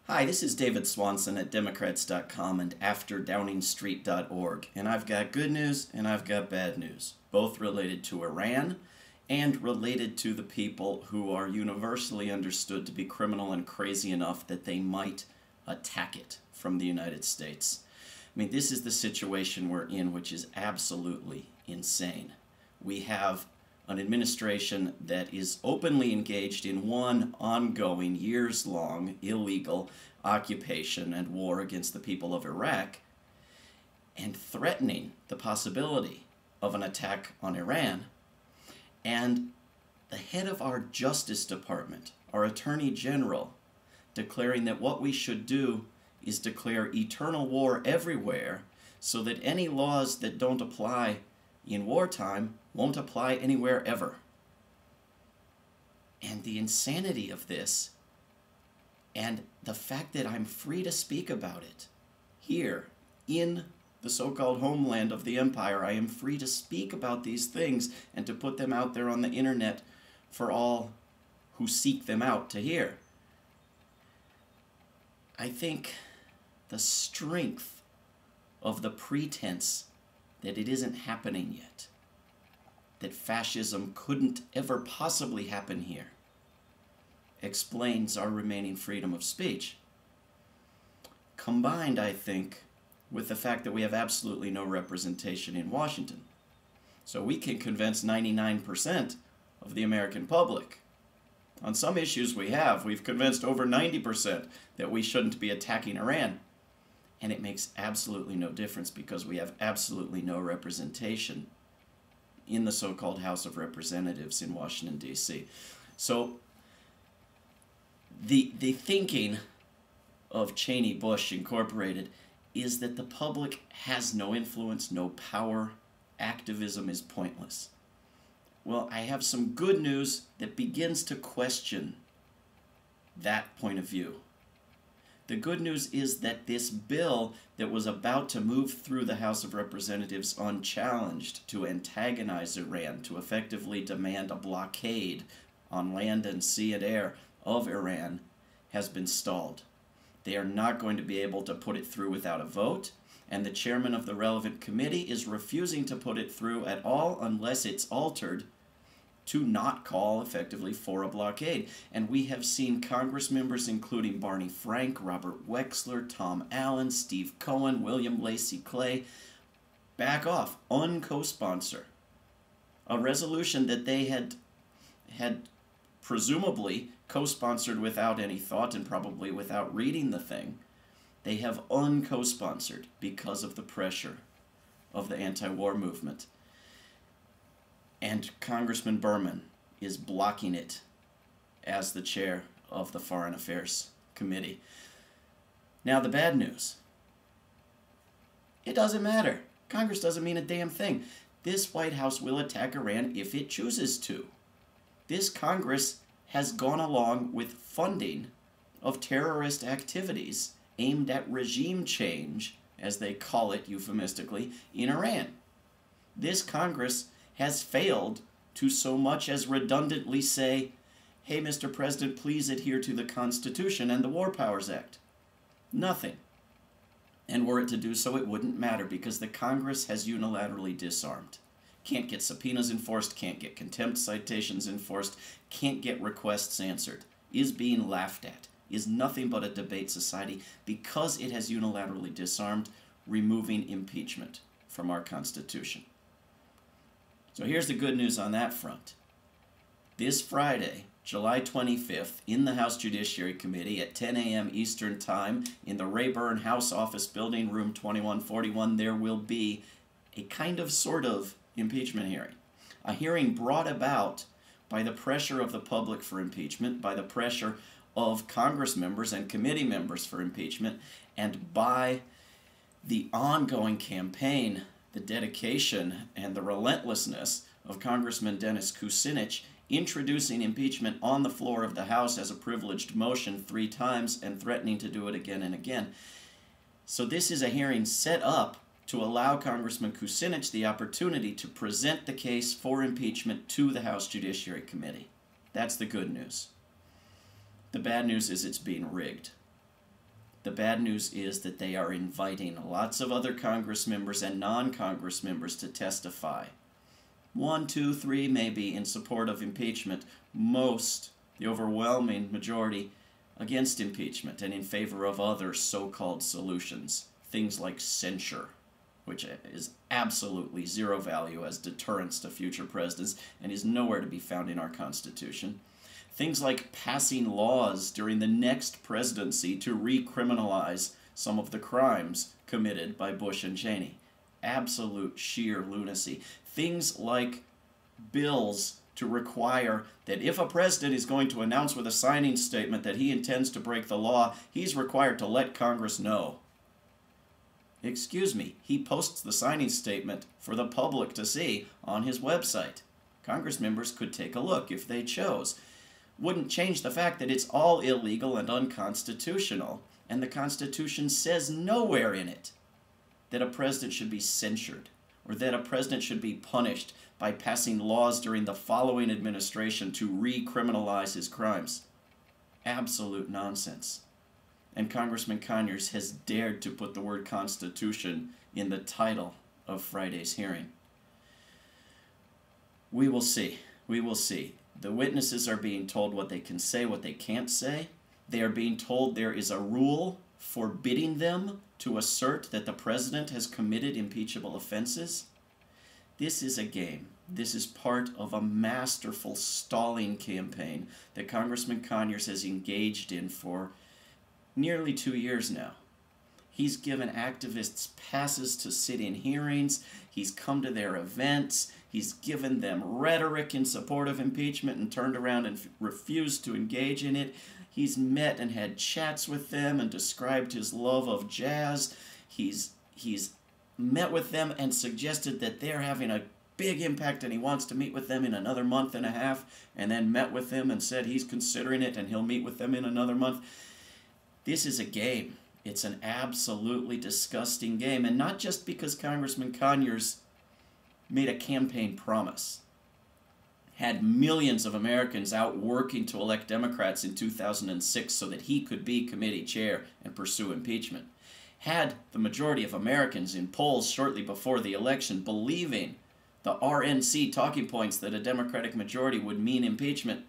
Hi, this is David Swanson at Democrats.com and AfterDowningstreet.org, and I've got good news and I've got bad news, both related to Iran and related to the people who are universally understood to be criminal and crazy enough that they might attack it from the United States. I mean, this is the situation we're in, which is absolutely insane. We have an administration that is openly engaged in one ongoing, years-long, illegal occupation and war against the people of Iraq, and threatening the possibility of an attack on Iran. And the head of our Justice Department, our Attorney General, declaring that what we should do is declare eternal war everywhere so that any laws that don't apply in wartime won't apply anywhere ever. And the insanity of this, and the fact that I'm free to speak about it here in the so-called homeland of the empire, I am free to speak about these things and to put them out there on the internet for all who seek them out to hear. I think the strength of the pretense that it isn't happening yet, that fascism couldn't ever possibly happen here, explains our remaining freedom of speech. Combined, I think, with the fact that we have absolutely no representation in Washington. So we can convince 99% of the American public. On some issues we've convinced over 90% that we shouldn't be attacking Iran. And it makes absolutely no difference because we have absolutely no representation in the so-called House of Representatives in Washington, D.C. So the thinking of Cheney-Bush Incorporated is that the public has no influence, no power, activism is pointless. Well, I have some good news that begins to question that point of view. The good news is that this bill that was about to move through the House of Representatives unchallenged to antagonize Iran, to effectively demand a blockade on land and sea and air of Iran, has been stalled. They are not going to be able to put it through without a vote, and the chairman of the relevant committee is refusing to put it through at all unless it's altered to not call effectively for a blockade. And we have seen Congress members including Barney Frank, Robert Wexler, Tom Allen, Steve Cohen, William Lacey Clay back off, co-sponsor a resolution that they had presumably co-sponsored without any thought and probably without reading the thing. They have co-sponsored because of the pressure of the anti-war movement. And Congressman Berman is blocking it as the chair of the Foreign Affairs Committee. Now the bad news. It doesn't matter. Congress doesn't mean a damn thing. This White House will attack Iran if it chooses to. This Congress has gone along with funding of terrorist activities aimed at regime change, as they call it euphemistically, in Iran. This Congress has failed to so much as redundantly say, hey, Mr. President, please adhere to the Constitution and the War Powers Act. Nothing. And were it to do so, it wouldn't matter because the Congress has unilaterally disarmed. Can't get subpoenas enforced, can't get contempt citations enforced, can't get requests answered, is being laughed at, is nothing but a debate society because it has unilaterally disarmed, removing impeachment from our Constitution. So here's the good news on that front. This Friday, July 25th, in the House Judiciary Committee at 10 a.m. Eastern Time in the Rayburn House Office Building, room 2141, there will be a kind of sort of impeachment hearing. A hearing brought about by the pressure of the public for impeachment, by the pressure of Congress members and committee members for impeachment, and by the ongoing campaign, the dedication, and the relentlessness of Congressman Dennis Kucinich introducing impeachment on the floor of the House as a privileged motion 3 times and threatening to do it again and again. So this is a hearing set up to allow Congressman Kucinich the opportunity to present the case for impeachment to the House Judiciary Committee. That's the good news. The bad news is it's being rigged. The bad news is that they are inviting lots of other Congress members and non-Congress members to testify. 1, 2, 3 maybe in support of impeachment. Most, the overwhelming majority, against impeachment and in favor of other so-called solutions. Things like censure, which is absolutely zero value as deterrence to future presidents and is nowhere to be found in our Constitution. Things like passing laws during the next presidency to recriminalize some of the crimes committed by Bush and Cheney. Absolute sheer lunacy. Things like bills to require that if a president is going to announce with a signing statement that he intends to break the law, he's required to let Congress know. Excuse me, he posts the signing statement for the public to see on his website. Congress members could take a look if they chose. Wouldn't change the fact that it's all illegal and unconstitutional, and the Constitution says nowhere in it that a president should be censured or that a president should be punished by passing laws during the following administration to recriminalize his crimes. Absolute nonsense. And Congressman Conyers has dared to put the word Constitution in the title of Friday's hearing. We will see. We will see. The witnesses are being told what they can say, what they can't say. They are being told there is a rule forbidding them to assert that the president has committed impeachable offenses. This is a game. This is part of a masterful stalling campaign that Congressman Conyers has engaged in for nearly 2 years now. He's given activists passes to sit in hearings. He's come to their events. He's given them rhetoric in support of impeachment and turned around and refused to engage in it. He's met and had chats with them and described his love of jazz. He's met with them and suggested that they're having a big impact and he wants to meet with them in another month and a half, and then met with them and said he's considering it and he'll meet with them in another month. This is a game. It's an absolutely disgusting game, and not just because Congressman Conyers made a campaign promise, had millions of Americans out working to elect Democrats in 2006 so that he could be committee chair and pursue impeachment, had the majority of Americans in polls shortly before the election believing the RNC talking points that a Democratic majority would mean impeachment,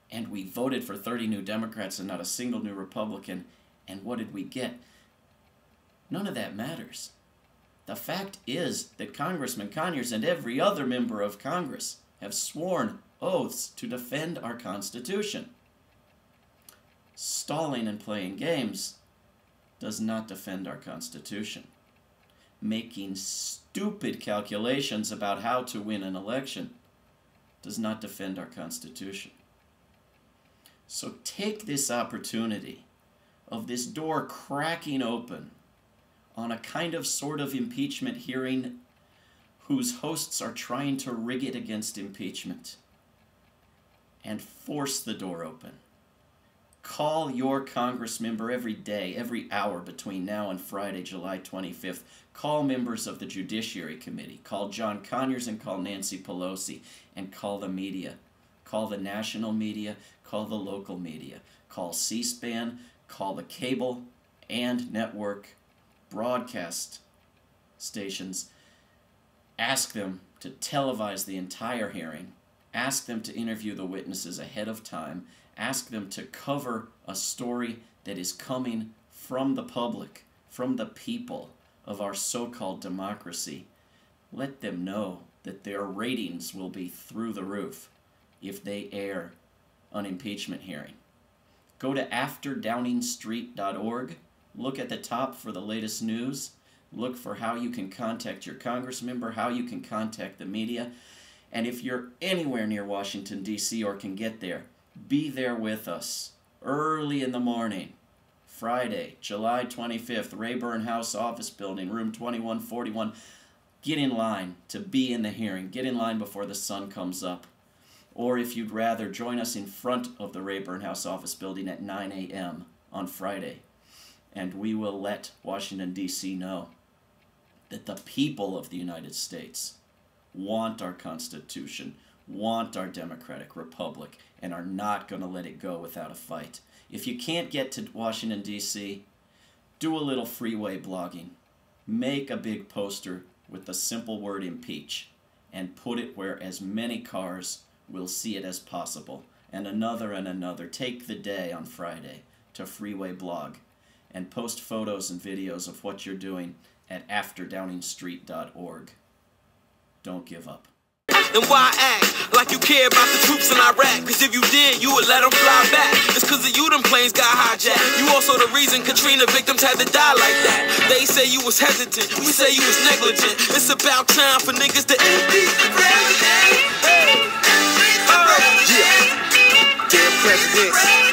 and we voted for 30 new Democrats and not a single new Republican. And what did we get? None of that matters. The fact is that Congressman Conyers and every other member of Congress have sworn oaths to defend our Constitution. Stalling and playing games does not defend our Constitution. Making stupid calculations about how to win an election does not defend our Constitution. So take this opportunity of this door cracking open on a kind of sort of impeachment hearing whose hosts are trying to rig it against impeachment, and force the door open. Call your Congress member every day, every hour between now and Friday, July 25th. Call members of the Judiciary Committee. Call John Conyers and call Nancy Pelosi, and call the media. Call the national media, call the local media. Call C-SPAN, call the cable and network broadcast stations. Ask them to televise the entire hearing. Ask them to interview the witnesses ahead of time. Ask them to cover a story that is coming from the public, from the people of our so-called democracy. Let them know that their ratings will be through the roof if they air an impeachment hearing. Go to afterdowningstreet.org. Look at the top for the latest news. Look for how you can contact your Congress member, how you can contact the media. And if you're anywhere near Washington, D.C. or can get there, be there with us early in the morning. Friday, July 25th, Rayburn House Office Building, room 2141. Get in line to be in the hearing. Get in line before the sun comes up. Or if you'd rather, join us in front of the Rayburn House Office Building at 9 a.m. on Friday. And we will let Washington, D.C. know that the people of the United States want our Constitution, want our democratic republic, and are not going to let it go without a fight. If you can't get to Washington, D.C., Do a little freeway blogging. Make a big poster with the simple word impeach and put it where as many cars will see it as possible. And another. Take the day on Friday to freeway blog and post photos and videos of what you're doing at afterdowningstreet.org. Don't give up. And why act like you care about the troops in Iraq? Cause if you did, you would let them fly back. It's cause of you them planes got hijacked. You also the reason Katrina victims had to die like that. They say you was hesitant, we say you was negligent. It's about time for niggas to impeach the president. Hey. Yeah. Damn president.